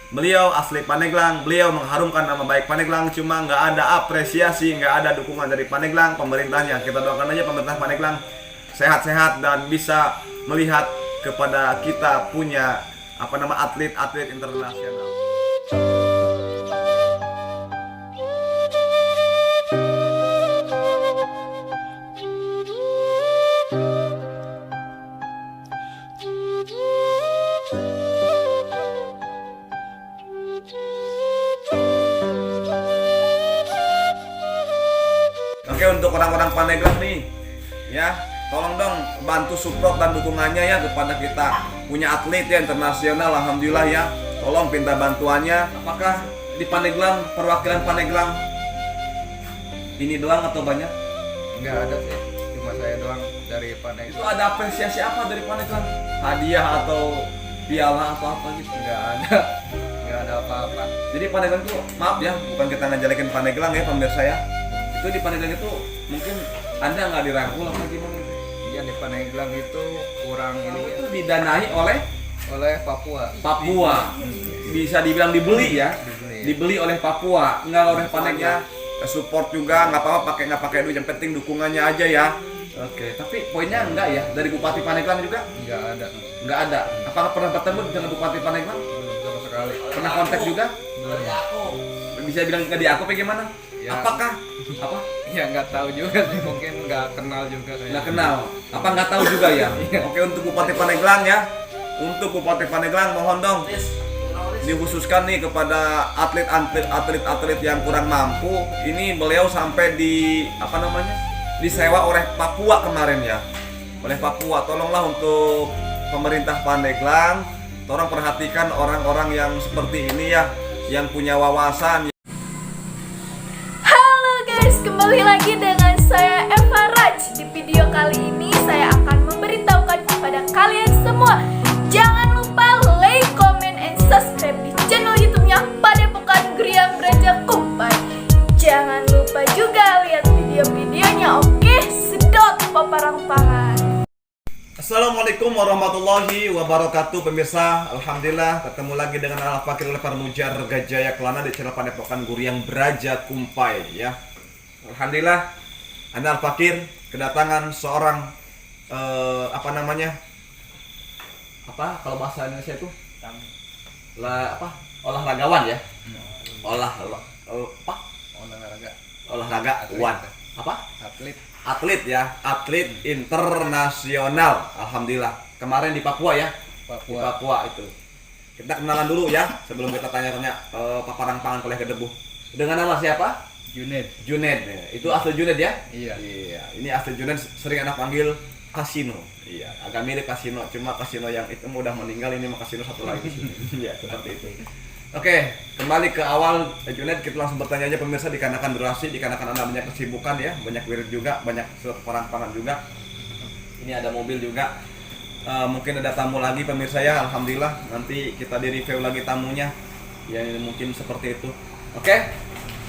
Beliau asli Pandeglang, beliau mengharumkan nama baik Pandeglang, cuma nggak ada apresiasi, nggak ada dukungan dari Pandeglang, pemerintahnya. Kita doakan aja pemerintah Pandeglang sehat-sehat dan bisa melihat kepada kita punya atlet-atlet internasional. Oke, untuk orang-orang Pandeglang nih, ya, tolong dong bantu support dan dukungannya ya kepada kita punya atlet ya internasional, alhamdulillah ya. Tolong minta bantuannya. Apakah di Pandeglang, perwakilan Pandeglang ini doang atau banyak? Enggak ada sih, cuma saya doang dari Itu Pandeglang. ada apresiasi apa dari Pandeglang? Hadiah atau piala atau apa gitu? Enggak ada apa-apa. Jadi Pandeglang tuh, maaf ya, bukan kita ngejelekin Pandeglang ya pemirsa ya. Itu di Pandeglang itu mungkin Anda nggak dirangkul apa gimana? Iya, di Pandeglang itu kurang Itu ini didanai oleh Papua. Bisa dibilang dibeli ya, Dibeli. dibeli oleh Papua, nggak oleh Pandeglang. Support juga nggak apa-apa, nggak pakai duit, yang penting dukungannya aja ya. Oke, tapi poinnya enggak ya dari Bupati Pandeglang juga? Enggak ada. Nggak ada. Apakah pernah bertemu dengan Bupati Pandeglang? Belum sama sekali. Pernah kontak juga? Belum. Bisa bilang nggak di aku apa gimana? Ya. Apakah? Apa? Ya nggak tahu juga sih, mungkin nggak kenal juga kayaknya. Nggak kenal? Apa nggak tahu juga ya? Oke, untuk Bupati Pandeglang ya. Untuk Bupati Pandeglang mohon dong dikhususkan nih kepada atlet-atlet yang kurang mampu. Ini beliau sampai disewa oleh Papua kemarin ya. Oleh Papua. Tolonglah untuk pemerintah Pandeglang, tolong perhatikan orang-orang yang seperti ini ya, yang punya wawasan. Halo guys, kembali lagi dengan saya Eva Raj. Di video kali ini saya akan memberitahukan kepada kalian semua, jangan lupa like, comment, and subscribe di channel YouTube-nya Padepokan Guriang Braja Kumpai. Jangan lupa juga lihat video-videonya, oke? Sedot paparang pangan. Assalamualaikum warahmatullahi wabarakatuh pemirsa. Alhamdulillah ketemu lagi dengan Al-Fakir oleh Parmujar Gajaya Kelana di channel Padepokan Guriang Braja Kumpai ya. Alhamdulillah Anda Al-Fakir kedatangan seorang kalau bahasa Indonesia itu olahragawan ya. Olahragawan. Atlet ya, atlet internasional. Alhamdulillah. Kemarin di Papua ya. Di Papua itu. Kita kenalan dulu ya sebelum kita tanya-tanya paparang pangan oleh Kedebu. Dengan nama siapa? Junaid. Itu asli Junaid ya? Iya. Iya. Ini asli Junaid, sering anak panggil Kasino. Iya, agak mirip Kasino, cuma Kasino yang itu udah meninggal, ini mah Kasino satu lagi. Iya, seperti itu. Oke, kembali ke awal Junaid, kita langsung bertanya aja pemirsa, dikarenakan durasi, dikarenakan Anda banyak kesibukan ya, banyak wirid juga, banyak perang pangan juga. Ini ada mobil juga. Mungkin ada tamu lagi pemirsa ya, alhamdulillah. Nanti kita di review lagi tamunya. Ya mungkin seperti itu. Oke,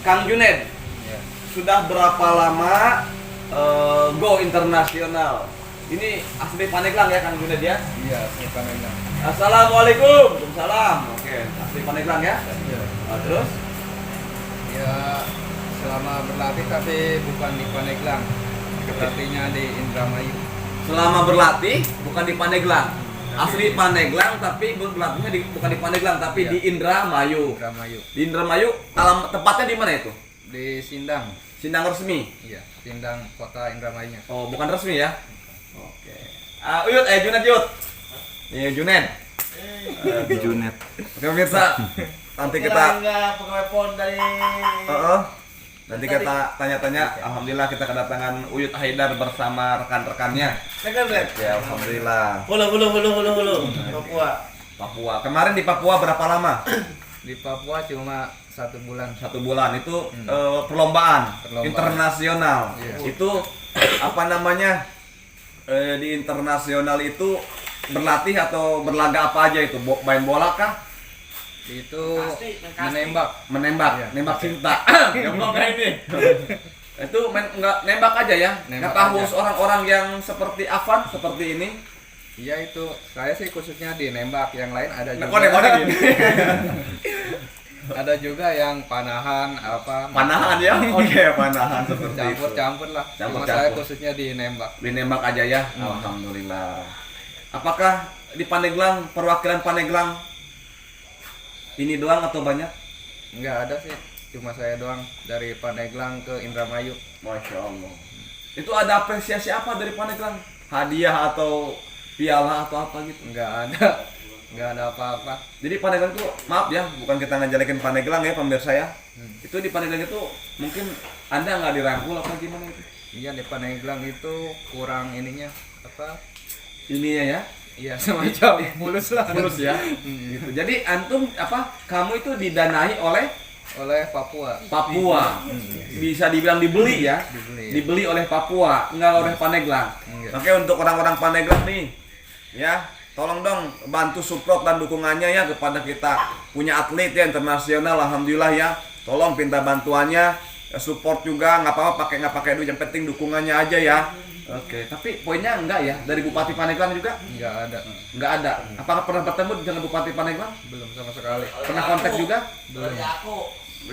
Kang Junaid. Iya. Sudah berapa lama go internasional? Ini asli Pandeglang ya Kang Junaid ya? Iya, asli Pandeglang. Assalamualaikum. Waalaikumsalam. Oke, asli Pandeglang ya? Iya. Terus? Ya, selama berlatih tapi bukan di Pandeglang. Berlatihnya di Indramayu. Selama berlatih bukan di Pandeglang. Asli Pandeglang tapi berlatihnya bukan di Pandeglang tapi Iya. di Indramayu. Indramayu. Di Indramayu, tempatnya di mana itu? Di Sindang. Sindang resmi. Iya, Sindang kota Indramayunya. Oh, bukan resmi ya? Oke. Junaid Yud. Iya, Junaid. Junet. Oke, pemirsa. Nanti kita pegawai pon dari nanti kita tanya-tanya. Alhamdulillah kita kedatangan Uyut Haidar bersama rekan-rekannya. Ya, alhamdulillah. Hulu Papua. Kemarin di Papua berapa lama? Di Papua cuma 1 bulan. 1 bulan itu perlombaan internasional. Iya. Itu di internasional itu berlatih atau berlaga apa aja itu? Main bola kah? Itu menembak. Iya. Nembak cinta. Gampang kayak ini. Itu nembak aja ya. Nembak Nggak tahu aja. orang-orang yang seperti Afan seperti ini. Iya, itu saya sih khususnya di nembak, yang lain ada juga. Kok nembaknya gini? Ada juga yang panahan apa Panahan ya? Oke, panahan seperti itu. campur-campur lah. Cuma Campur-campur. saya khususnya di nembak. Dinembak aja ya. Alhamdulillah. Apakah di Pandeglang, perwakilan Pandeglang ini doang atau banyak? Enggak ada sih. Cuma saya doang dari Pandeglang ke Indramayu. Masya Allah. Itu ada apresiasi apa dari Pandeglang? Hadiah atau piala atau apa gitu? Enggak ada. Enggak ada apa-apa. Jadi Pandeglang itu, maaf ya, bukan kita ngejelekin Pandeglang ya pemirsa ya. Itu di Pandeglang itu mungkin Anda nggak dirangkul apa gimana itu? Iya, di Pandeglang itu kurang ininya apa? Ininya ya, Iya, semacam mulus lah. mulus ya. Gitu. Jadi antum apa? Kamu itu didanai oleh Oleh Papua. Papua. Bisa dibilang dibeli ya. Dibeli, ya. Dibeli oleh Papua, enggak oleh Pandeglang. Enggak. Oke, untuk orang-orang Pandeglang nih, ya, tolong dong bantu support dan dukungannya ya kepada kita punya atlet ya internasional, alhamdulillah ya. Tolong minta bantuannya, support juga, nggak pakai duit, yang penting dukungannya aja ya. Oke, tapi poinnya enggak ya dari Bupati Pandeglang juga? Enggak ada. Enggak ada. Apakah pernah bertemu dengan Bupati Pandeglang? Belum sama sekali. Pernah kontak juga? Belum.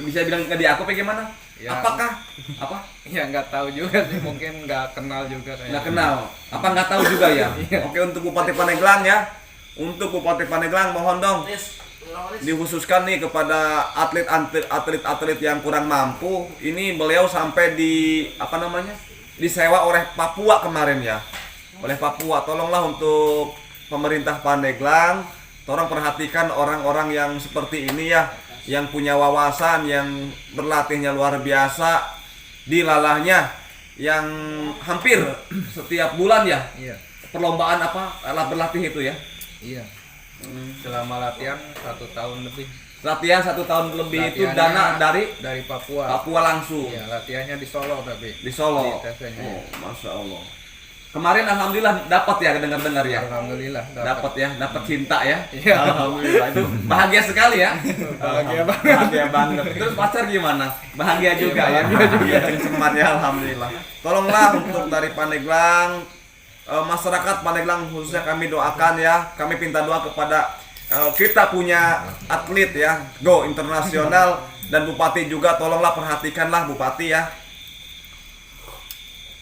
Bisa bilang ke dia aku bagaimana? Ya. Apakah? Apa? Ya nggak tahu juga sih, mungkin nggak kenal juga kayaknya. Nggak kenal. Apa nggak tahu juga ya? Iya. Oke, untuk Bupati Pandeglang ya. Untuk Bupati Pandeglang mohon dong dikhususkan nih kepada atlet yang kurang mampu. Ini beliau sampai di apa namanya? Disewa oleh Papua kemarin ya. Oleh Papua. Tolonglah untuk pemerintah Pandeglang, tolong perhatikan orang-orang yang seperti ini ya, yang punya wawasan, yang berlatihnya luar biasa, dilalahnya yang hampir setiap bulan ya. Iya. Perlombaan apa? Alat berlatih itu ya. Iya. Selama latihan 1 tahun lebih. Latihan 1 tahun lebih itu Latihannya dana dari Papua. Papua langsung. Iya, latihannya di Solo tapi. Di Solo. Di TC-nya. Oh, Masya Allah. Kemarin alhamdulillah dapat ya, dengar-dengar ya. Alhamdulillah Dapat ya, dapat cinta ya. Iya. Alhamdulillah itu bahagia sekali ya. Bahagia banget. Bahagia banget. Terus pacar gimana? Bahagia juga ya. Bahagia juga. Cengseman ya, alhamdulillah. Tolonglah untuk dari Pandeglang, masyarakat Pandeglang khususnya kami doakan ya. Kami minta doa kepada kita punya atlet ya, go internasional, dan Bupati juga tolonglah perhatikanlah Bupati ya.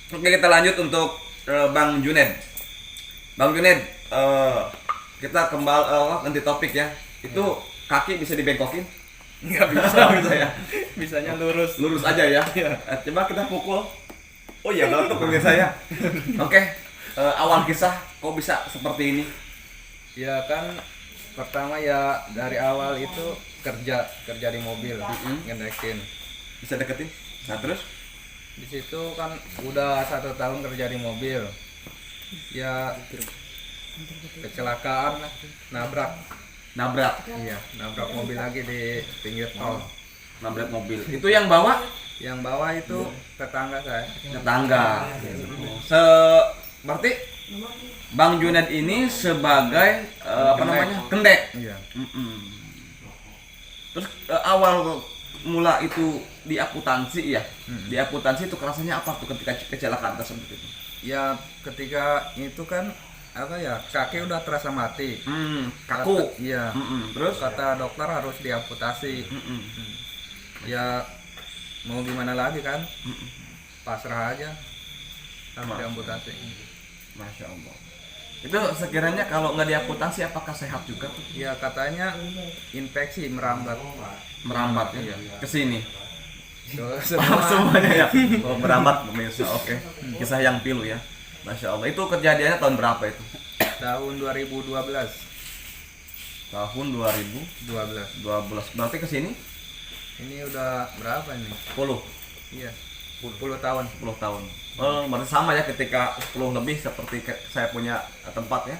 Oke, kita lanjut untuk Bang Juned. Bang Juned, kita kembali ganti topik ya. Itu kaki bisa dibengkokin? Nggak bisa. Bisa ya. Bisanya lurus. Lurus aja ya. Coba kita pukul. Oh iya, ngantuk pemirsa ya. Oke, awal kisah kok bisa seperti ini? Ya kan pertama ya dari awal itu kerja di mobil, ngedekin. Bisa deketin? Nah terus? Di situ kan udah 1 tahun kerja di mobil. Ya kecelakaan lah, Nabrak Iya, nabrak mobil lagi di pinggir tol. mobil. Itu yang bawa Yang bawah itu tetangga saya. tetangga. Berarti Bang Juned ini sebagai apa Kendek. namanya? Kendek. Iya. Terus awal mula itu di akuntansi ya. Di akuntansi itu rasanya apa tuh ketika kecelakaan tersebut itu? Ya ketika itu kan apa ya, kaki udah terasa mati. Kaku. Iya. Terus Kata dokter harus diamputasi. Ya mau gimana lagi kan? Pasrah aja. Harus diamputasi. Masya Allah. Itu sekiranya kalau nggak diamputasi apakah sehat juga tuh? Ya katanya infeksi merambat. Merambat ya ke sini. Semua. Semuanya ya. Oh, merambat pemirsa. Oke. Kisah yang pilu ya. Masya Allah. Itu kejadiannya tahun berapa itu? Tahun 2012. Tahun 2012. Berarti ke sini Ini udah berapa nih? 10 Iya. 10 tahun. 10 tahun. Oh, berarti sama ya ketika 10 lebih seperti saya punya tempat ya.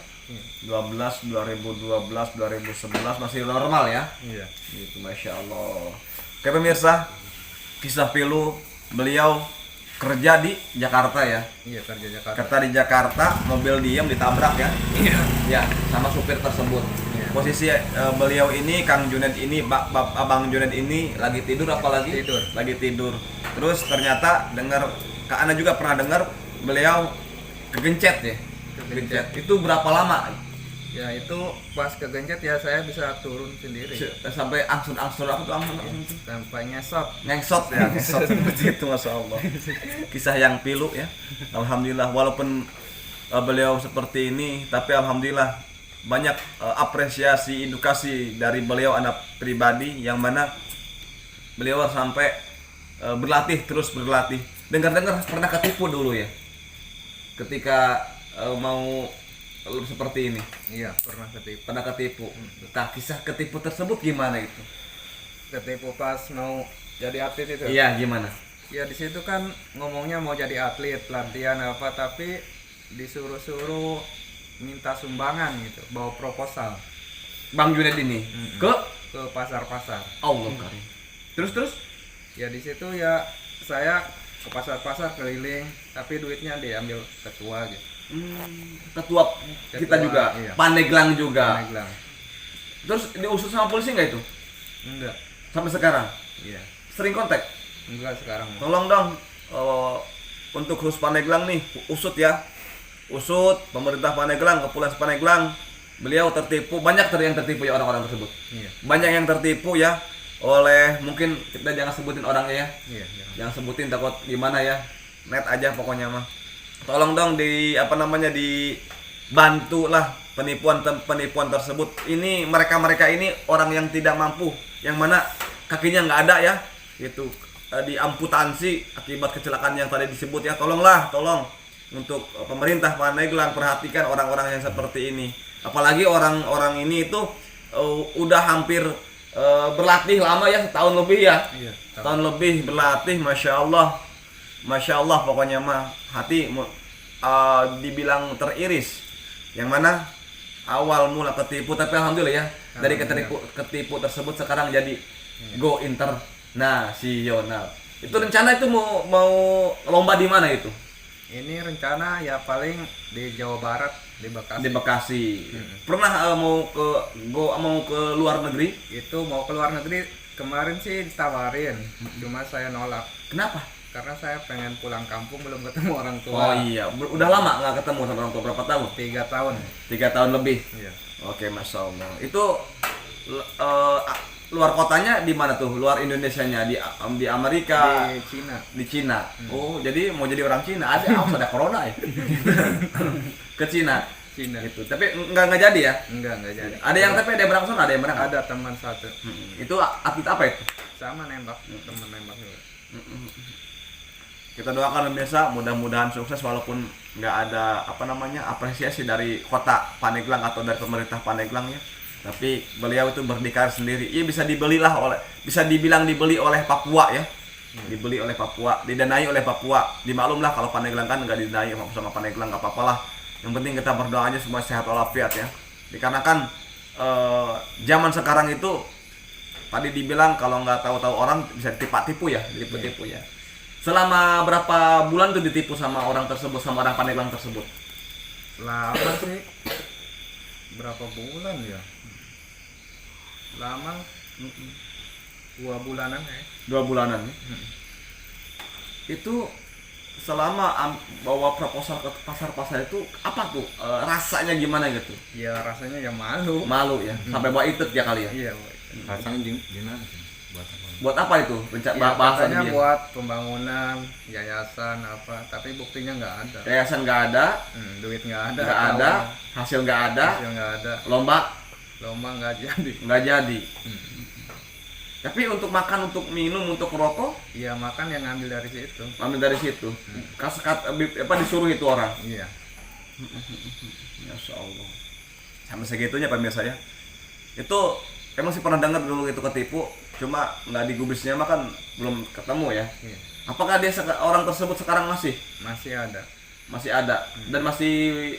2012, 2011 masih normal ya. Iya. Gitu, Masya Allah. Oke pemirsa, kisah pilu beliau kerja di Jakarta ya. Iya, kerja Jakarta. Kerja di Jakarta, mobil diem ditabrak ya. Iya. Ya, sama supir tersebut. Iya. Posisi beliau ini, Kang Juned ini, Abang Juned ini lagi tidur apalagi? Tidur. Lagi tidur. Terus ternyata dengar, Kak Ana juga pernah dengar beliau kegencet ya. Kegencet. Itu berapa lama Ya itu pas kegencet ya saya bisa turun sendiri. Sampai angsur-angsur apa tuh angsur itu? Sampai ngesot. Ngengsot ya, ngengsot seperti itu, masya Allah. Kisah yang pilu ya. Alhamdulillah walaupun beliau seperti ini, tapi alhamdulillah banyak apresiasi, edukasi dari beliau anak pribadi yang mana beliau sampai terus berlatih. Dengar-dengar pernah ketipu dulu ya, ketika mau seperti ini. Iya, pernah ketipu. Nah, kisah ketipu tersebut gimana itu? Ketipu pas mau jadi atlet itu. Iya, gimana? Ya di situ kan ngomongnya mau jadi atlet, latihan apa, tapi disuruh-suruh minta sumbangan gitu, bawa proposal Bang Junaid ini ke pasar-pasar. Allah Karim. Terus? Ya di situ ya saya ke pasar-pasar keliling, tapi duitnya diambil ketua gitu. Ketua kita juga, iya. Pandeglang juga. Pandeglang. Terus diusut sama polisi nggak itu? Enggak. Sampai sekarang? Iya. Sering kontak? Enggak sekarang. Tolong dong untuk Hus Pandeglang nih, usut ya. Usut pemerintah Pandeglang, Kepulauan Pandeglang. Beliau tertipu, banyak yang tertipu ya orang-orang tersebut. Iya. Banyak yang tertipu ya oleh, mungkin kita jangan sebutin orangnya ya. Iya. Jangan sebutin takut gimana ya. Net aja pokoknya mah. Tolong dong dibantu lah penipuan tersebut. Ini mereka ini orang yang tidak mampu, yang mana kakinya nggak ada ya, itu diamputasi akibat kecelakaan yang tadi disebut ya. Tolong untuk pemerintah Pandeglang perhatikan orang-orang yang seperti ini. Apalagi orang-orang ini itu udah hampir berlatih lama ya, setahun lebih ya. Iya, tahun lebih berlatih, masya Allah pokoknya mah hati dibilang teriris. Yang mana awal mula ketipu, tapi alhamdulillah ya dari ketipu tersebut sekarang jadi go internasional. Itu rencana itu mau lomba di mana itu? Ini rencana ya paling di Jawa Barat, di Bekasi. Di Bekasi. Pernah mau ke luar negeri? Itu mau ke luar negeri kemarin sih ditawarin, cuma saya nolak. Kenapa? Karena saya pengen pulang kampung, belum ketemu orang tua. Oh iya, udah lama nggak ketemu sama orang tua, berapa tahun? 3 tahun. 3 tahun lebih. Iya. Oke, masya Allah. Itu luar kotanya di mana tuh? Luar Indonesianya di Amerika? Di Cina. Di Cina. Oh, jadi mau jadi orang Cina? Ada corona ya? Ke Cina. Itu. Tapi nggak jadi ya? Nggak jadi. Ada yang berangkat sana, ada yang berangkat. Ada teman satu. Itu atlet apa itu? Sama nembak, teman nembak juga. Kita doakan pemirsa, mudah-mudahan sukses walaupun nggak ada apresiasi dari kota Pandeglang atau dari pemerintah Pandeglang ya. Tapi beliau itu berdikari sendiri. Iya, bisa dibilang dibeli oleh Papua ya. Dibeli oleh Papua, didanai oleh Papua. Dimaklumlah kalau Pandeglang kan nggak didanai sama Pandeglang, nggak apa-apa lah. Yang penting kita berdoa aja semua sehat walafiat ya. Dikarenakan zaman sekarang itu tadi dibilang kalau nggak tahu-tahu orang bisa ditipu ya. Selama berapa bulan tuh ditipu sama orang tersebut, sama orang Pandeglang tersebut? Lama sih. Berapa bulan ya? Lama. 2 bulanan ya. 2 bulanan ya. Itu selama bawa proposal ke pasar-pasar itu apa tuh rasanya gimana gitu? Ya rasanya ya malu. Malu ya. Sampai bawa itut ya kali ya. Iya. Rasanya gimana sih? Buat apa itu? Bahasanya buat pembangunan, yayasan apa, tapi buktinya nggak ada. Yayasan nggak ada, duit nggak ada, hasil nggak ada, lomba nggak jadi. Tapi untuk makan, untuk minum, untuk rokok, iya makan yang ngambil dari situ. Disuruh itu orang. Iya. Masya Allah. Sampai segitunya pemirsa ya. Itu emang sih pernah dengar dulu itu ketipu, cuma nggak digubrisnya mah kan belum ketemu ya. Iya. Apakah orang tersebut sekarang masih ada dan masih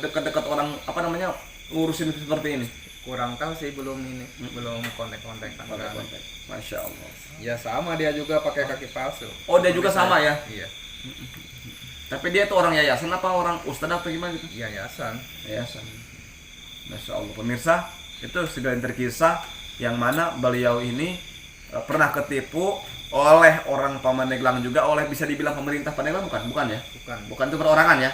dekat-dekat orang ngurusin seperti ini? Kurang tahu sih, belum kontak-kontak. Masya Allah. Ya sama, dia juga pakai kaki palsu. Oh, dia juga sama ya? Iya. Tapi dia tuh orang yayasan apa orang ustadz atau gimana gitu? Yayasan. Masya Allah pemirsa, itu segelintir kisah yang mana beliau ini pernah ketipu oleh orang Pandeglang juga, bisa dibilang pemerintah Pandeglang bukan ya? Bukan itu perorangan ya.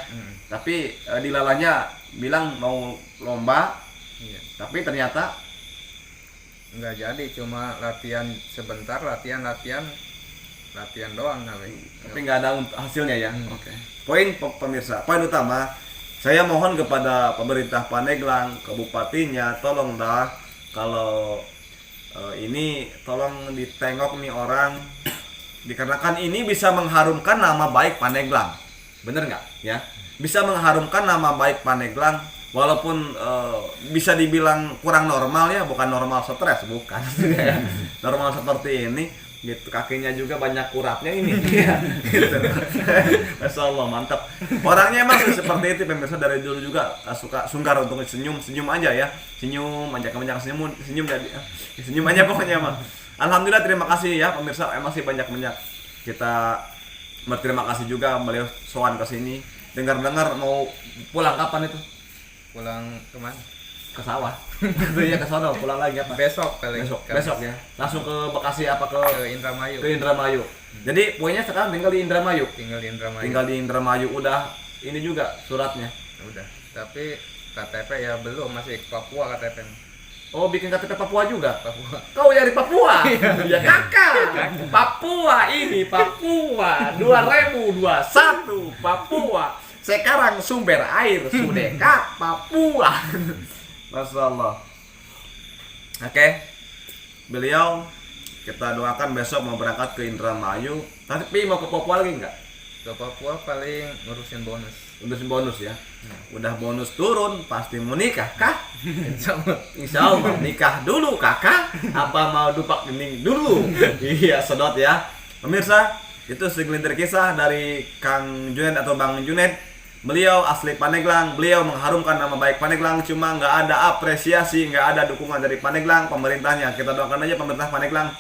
Tapi dilalanya bilang mau lomba, Iya. tapi ternyata Nggak jadi, cuma latihan sebentar, latihan doang kali. tapi nggak ada hasilnya ya. Hmm. Oke. Poin pemirsa, poin utama, saya mohon kepada pemerintah Pandeglang, ke bupatinya, tolong dah kalau ini tolong ditengok nih orang, dikarenakan ini bisa mengharumkan nama baik Pandeglang, bener nggak ya? Bisa mengharumkan nama baik Pandeglang, walaupun bisa dibilang kurang normal ya, bukan normal stres, bukan. Normal seperti ini gitu, kakinya juga banyak uratnya ini ya, gitu. Masya Allah, mantap. Orangnya emang seperti itu pemirsa, dari dulu juga suka sungkar untuk senyum aja ya, senyum aja, senyum jadi senyum aja pokoknya mah. Alhamdulillah, terima kasih ya pemirsa, masih banyak kita berterima kasih juga beliau sowan ke sini. Dengar mau pulang kapan itu? Pulang kemana? Ke sawah. Iya, ke sono, pulang lagi apa? Besok paling. Besok ya. Langsung ke Bekasi apa ke Indramayu. Indramayu. Jadi poinnya sekarang tinggal di Indramayu. Tinggal di Indramayu. Tinggal di Indramayu, udah ini juga suratnya. Udah. Tapi KTP ya belum, masih Papua KTP. Oh, bikin KTP Papua juga. Papua. Kau dari Papua? Ya kakak. Papua ini Papua 2021 Papua. Sekarang sumber air Sudeka Papua. Masya Allah. Oke. Beliau kita doakan besok mau berangkat ke Indramayu. Tapi mau ke Papua lagi nggak? Ke Papua paling ngurusin bonus. Ngurusin bonus ya. Udah bonus turun pasti mau nikah kah? Insya Allah nikah dulu kakak. Apa mau dupak gening dulu? Iya, sedot ya. Pemirsa, itu segelintir kisah dari Kang Junaid atau Bang Junaid. Beliau asli Pandeglang, beliau mengharumkan nama baik Pandeglang, cuma nggak ada apresiasi, nggak ada dukungan dari Pandeglang, pemerintahnya. Kita doakan aja pemerintah Pandeglang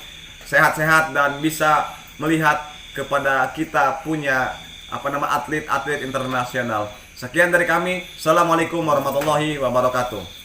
sehat-sehat dan bisa melihat kepada kita punya atlet internasional. Sekian dari kami. Assalamualaikum warahmatullahi wabarakatuh.